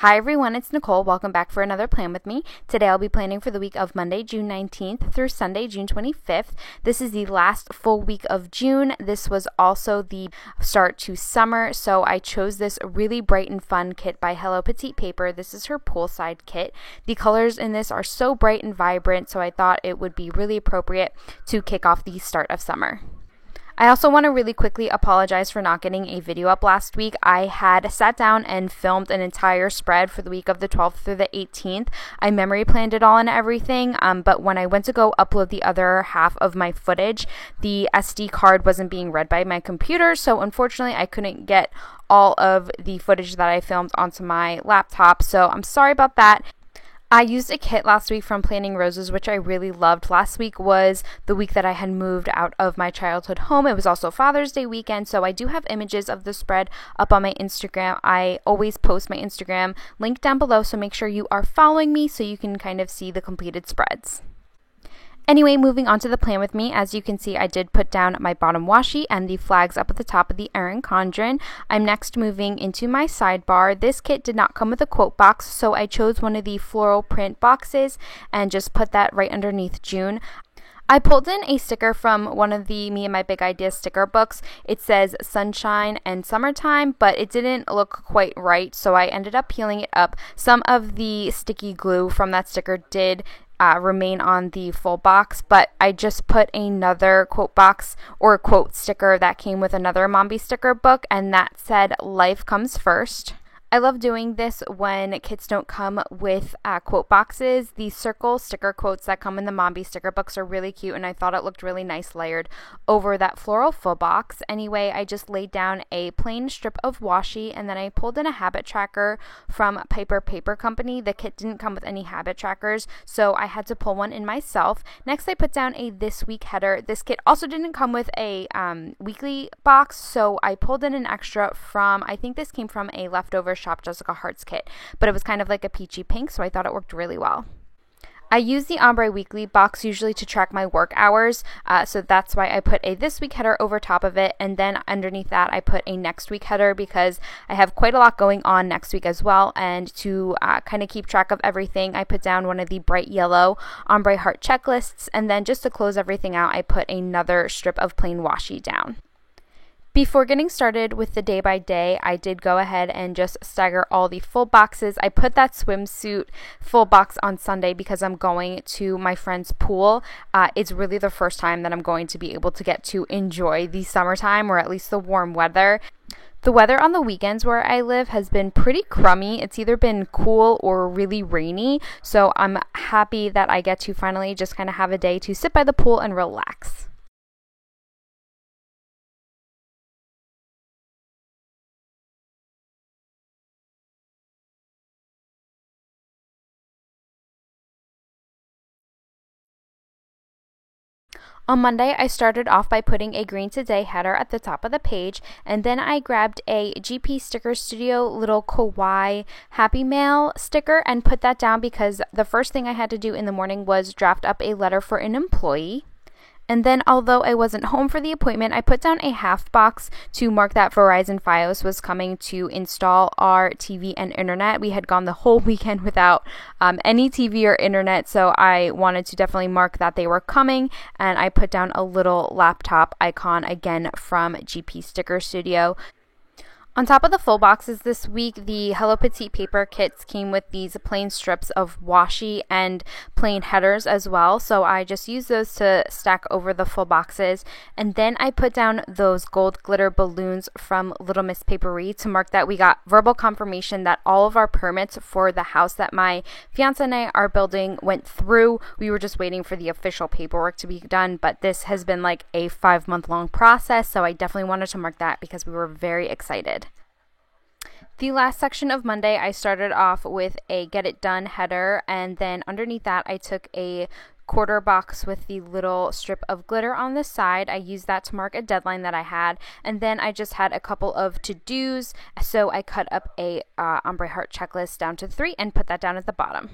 Hi everyone, it's Nicole. Welcome back for another plan with me. Today I'll be planning for the week of Monday, June 19th through Sunday, June 25th. This is the last full week of June. This was also the start to summer, so I chose this really bright and fun kit by Hello Petite Paper. This is her poolside kit. The colors in this are so bright and vibrant, so I thought it would be really appropriate to kick off the start of summer. I also want to really quickly apologize for not getting a video up last week. I had sat down and filmed an entire spread for the week of the 12th through the 18th. I memory planned it all and everything, but when I went to go upload the other half of my footage, the SD card wasn't being read by my computer, so unfortunately I couldn't get all of the footage that I filmed onto my laptop, so I'm sorry about that. I used a kit last week from Planning Roses, which I really loved. Last week was the week that I had moved out of my childhood home. It was also Father's Day weekend, so I do have images of the spread up on my Instagram. I always post my Instagram link down below, so make sure you are following me so you can kind of see the completed spreads. Anyway, moving on to the plan with me, as you can see, I did put down my bottom washi and the flags up at the top of the Erin Condren. I'm next moving into my sidebar. This kit did not come with a quote box, so I chose one of the floral print boxes and just put that right underneath June. I pulled in a sticker from one of the Me and My Big Ideas sticker books. It says sunshine and summertime, but it didn't look quite right, so I ended up peeling it up. Some of the sticky glue from that sticker did remain on the full box, but I just put another quote box or quote sticker that came with another Mombi sticker book, and that said, "Life comes first." I love doing this when kits don't come with quote boxes. The circle sticker quotes that come in the Mombi sticker books are really cute, and I thought it looked really nice layered over that floral full box. Anyway, I just laid down a plain strip of washi, and then I pulled in a habit tracker from Piper Paper Company. The kit didn't come with any habit trackers, so I had to pull one in myself. Next, I put down a This Week header. This kit also didn't come with a weekly box, so I pulled in an extra from, I think this came from a leftover Shop Jessica Hearts kit, but it was kind of like a peachy pink, so I thought it worked really well. I use the Ombre Weekly box usually to track my work hours, so that's why I put a This Week header over top of it, and then underneath that I put a Next Week header because I have quite a lot going on next week as well, and to kind of keep track of everything, I put down one of the bright yellow Ombre Heart checklists, and then just to close everything out, I put another strip of plain washi down. Before getting started with the day by day, I did go ahead and just stagger all the full boxes. I put that swimsuit full box on Sunday because I'm going to my friend's pool. It's really the first time that I'm going to be able to get to enjoy the summertime, or at least the warm weather. The weather on the weekends where I live has been pretty crummy. It's either been cool or really rainy, so I'm happy that I get to finally just kind of have a day to sit by the pool and relax. On Monday, I started off by putting a Green Today header at the top of the page, and then I grabbed a GP Sticker Studio little Kawaii Happy Mail sticker and put that down because the first thing I had to do in the morning was draft up a letter for an employee. And then, although I wasn't home for the appointment, I put down a half box to mark that Verizon Fios was coming to install our TV and internet. We had gone the whole weekend without any TV or internet, so I wanted to definitely mark that they were coming, and I put down a little laptop icon again from GP Sticker Studio. On top of the full boxes this week, the Hello Petite Paper kits came with these plain strips of washi and plain headers as well, so I just used those to stack over the full boxes. And then I put down those gold glitter balloons from Little Miss Paperie to mark that we got verbal confirmation that all of our permits for the house that my fiance and I are building went through. We were just waiting for the official paperwork to be done, but this has been like a 5-month-long process, so I definitely wanted to mark that because we were very excited. The last section of Monday, I started off with a Get It Done header, and then underneath that, I took a quarter box with the little strip of glitter on the side. I used that to mark a deadline that I had, and then I just had a couple of to-dos, so I cut up a Ombre Heart checklist down to 3 and put that down at the bottom.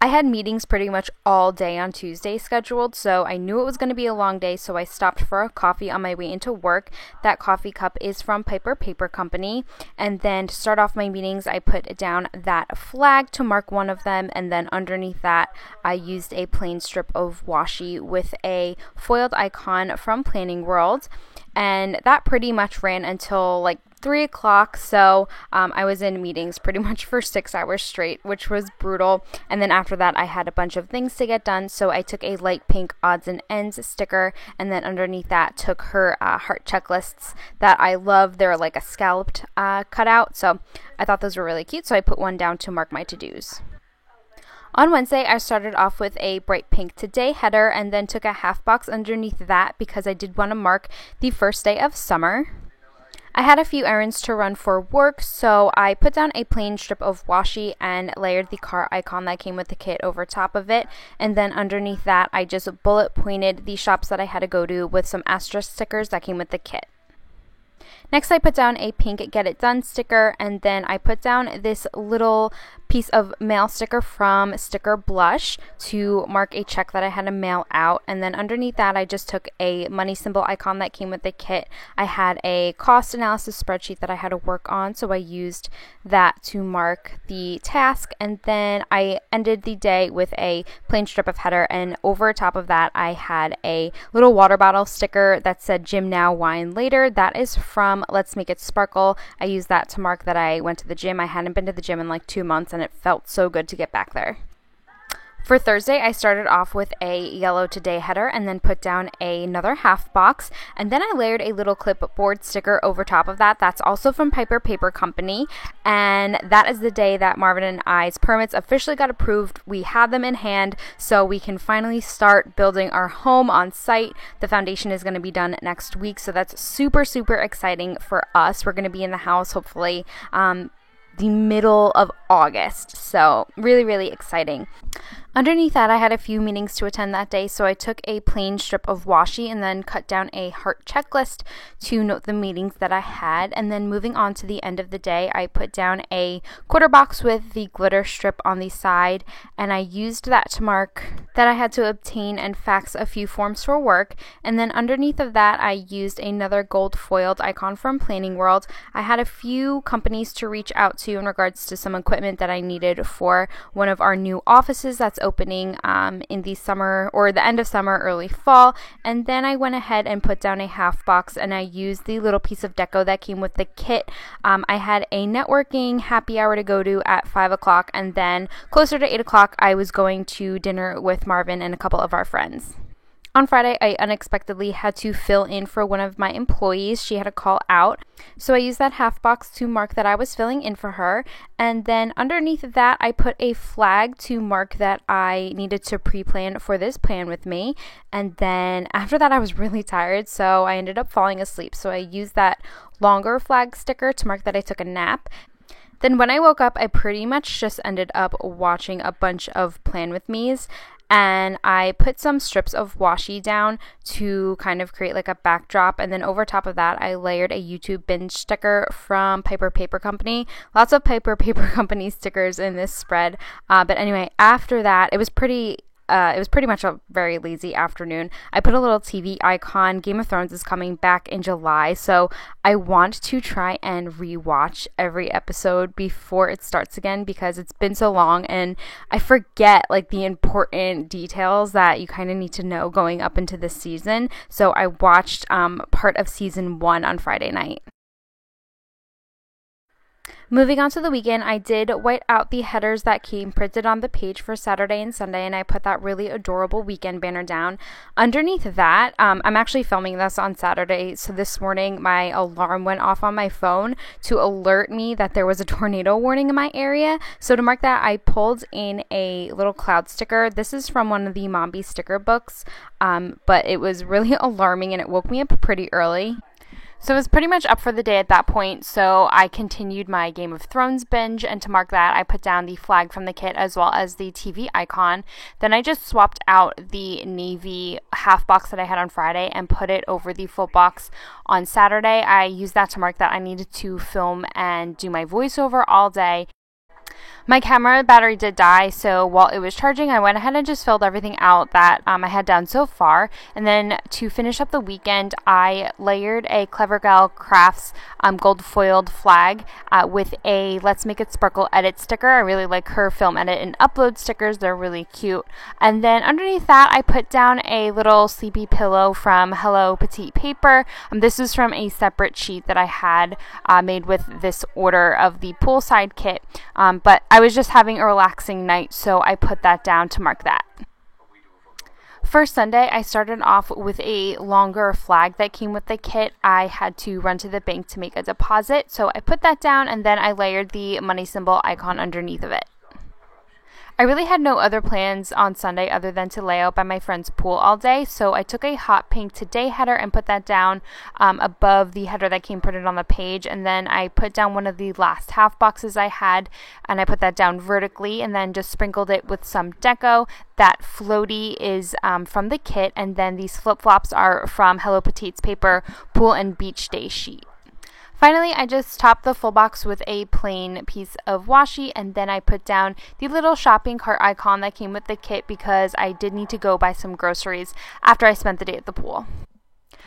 I had meetings pretty much all day on Tuesday scheduled, so I knew it was going to be a long day, so I stopped for a coffee on my way into work. That coffee cup is from Piper Paper Company. And then to start off my meetings, I put down that flag to mark one of them, and then underneath that, I used a plain strip of washi with a foiled icon from Planning World. And that pretty much ran until like 3 o'clock, so I was in meetings pretty much for 6 hours straight, which was brutal. And then after that, I had a bunch of things to get done, so I took a light pink odds and ends sticker, and then underneath that took her heart checklists that I love. They're like a scalloped cutout, so I thought those were really cute, so I put one down to mark my to-dos. On Wednesday, I started off with a bright pink today header and then took a half box underneath that because I did want to mark the first day of summer. I had a few errands to run for work, so I put down a plain strip of washi and layered the car icon that came with the kit over top of it. And then underneath that, I just bullet pointed the shops that I had to go to with some asterisk stickers that came with the kit. Next, I put down a pink Get It Done sticker, and then I put down this little piece of mail sticker from Sticker Blush to mark a check that I had to mail out. And then underneath that, I just took a money symbol icon that came with the kit. I had a cost analysis spreadsheet that I had to work on, so I used that to mark the task. And then I ended the day with a plain strip of header, and over top of that, I had a little water bottle sticker that said Gym Now, Wine Later. That is from Let's Make It Sparkle. I used that to mark that I went to the gym. I hadn't been to the gym in like 2 months, and it felt so good to get back there. For Thursday, I started off with a yellow today header and then put down another half box, and then I layered a little clipboard sticker over top of that. That's also from Piper Paper Company, and that is the day that Marvin and I's permits officially got approved. We had them in hand, so we can finally start building our home on site. The foundation is going to be done next week, so that's super, super exciting for us. We're going to be in the house, hopefully, the middle of August. So really, really exciting. Underneath that, I had a few meetings to attend that day, so I took a plain strip of washi and then cut down a heart checklist to note the meetings that I had. And then moving on to the end of the day, I put down a quarter box with the glitter strip on the side, and I used that to mark that I had to obtain and fax a few forms for work. And then underneath of that, I used another gold foiled icon from Planning World. I had a few companies to reach out to in regards to some equipment that I needed for one of our new offices that's opening in the summer or the end of summer, early fall. And then I went ahead and put down a half box, and I used the little piece of deco that came with the kit. I had a networking happy hour to go to at 5 o'clock, and then closer to 8 o'clock, I was going to dinner with Marvin and a couple of our friends. On Friday, I unexpectedly had to fill in for one of my employees. She had a call out, so I used that half box to mark that I was filling in for her. And then underneath that, I put a flag to mark that I needed to pre-plan for this plan with me. And then after that, I was really tired, so I ended up falling asleep. So I used that longer flag sticker to mark that I took a nap. Then when I woke up, I pretty much just ended up watching a bunch of Plan With Me's. And I put some strips of washi down to kind of create like a backdrop. And then over top of that, I layered a YouTube binge sticker from Piper Paper Company. Lots of Piper Paper Company stickers in this spread. But anyway, after that, it was pretty much a very lazy afternoon. I put a little TV icon. Game of Thrones is coming back in July, so I want to try and rewatch every episode before it starts again because it's been so long and I forget like the important details that you kind of need to know going up into this season. So I watched part of season 1 on Friday night. Moving on to the weekend, I did white out the headers that came printed on the page for Saturday and Sunday, and I put that really adorable weekend banner down. Underneath that, I'm actually filming this on Saturday, so this morning my alarm went off on my phone to alert me that there was a tornado warning in my area. So to mark that, I pulled in a little cloud sticker. This is from one of the Mombi sticker books, but it was really alarming and it woke me up pretty early. So it was pretty much up for the day at that point, so I continued my Game of Thrones binge, and to mark that, I put down the flag from the kit as well as the TV icon. Then I just swapped out the navy half box that I had on Friday and put it over the full box on Saturday. I used that to mark that I needed to film and do my voiceover all day. My camera battery did die, so while it was charging, I went ahead and just filled everything out that I had done so far. And then to finish up the weekend, I layered a Clever Gal Crafts gold foiled flag with a Let's Make It Sparkle edit sticker. I really like her film edit and upload stickers. They're really cute. And then underneath that, I put down a little sleepy pillow from Hello Petite Paper. This is from a separate sheet that I had made with this order of the poolside kit. But I was just having a relaxing night, so I put that down to mark that. For Sunday, I started off with a longer flag that came with the kit. I had to run to the bank to make a deposit, so I put that down and then I layered the money symbol icon underneath of it. I really had no other plans on Sunday other than to lay out by my friend's pool all day, so I took a hot pink today header and put that down above the header that came printed on the page, and then I put down one of the last half boxes I had, and I put that down vertically, and then just sprinkled it with some deco. That floaty is from the kit, and then these flip-flops are from Hello Petite's Paper Pool and Beach Day sheet. Finally, I just topped the full box with a plain piece of washi, and then I put down the little shopping cart icon that came with the kit because I did need to go buy some groceries after I spent the day at the pool.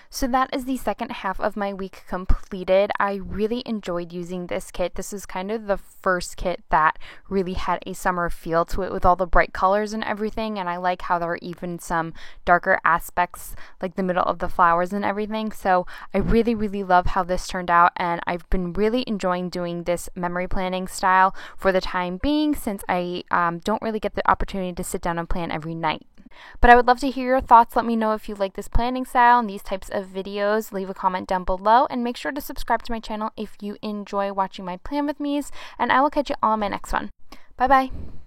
So that is the second half of my week completed. I really enjoyed using this kit. This is kind of the first kit that really had a summer feel to it with all the bright colors and everything, and I like how there are even some darker aspects like the middle of the flowers and everything. So I really, really love how this turned out, and I've been really enjoying doing this memory planning style for the time being since I don't really get the opportunity to sit down and plan every night. But I would love to hear your thoughts. Let me know if you like this planning style and these types of videos. Leave a comment down below and make sure to subscribe to my channel if you enjoy watching my plan with me's, and I will catch you all in my next one. Bye bye.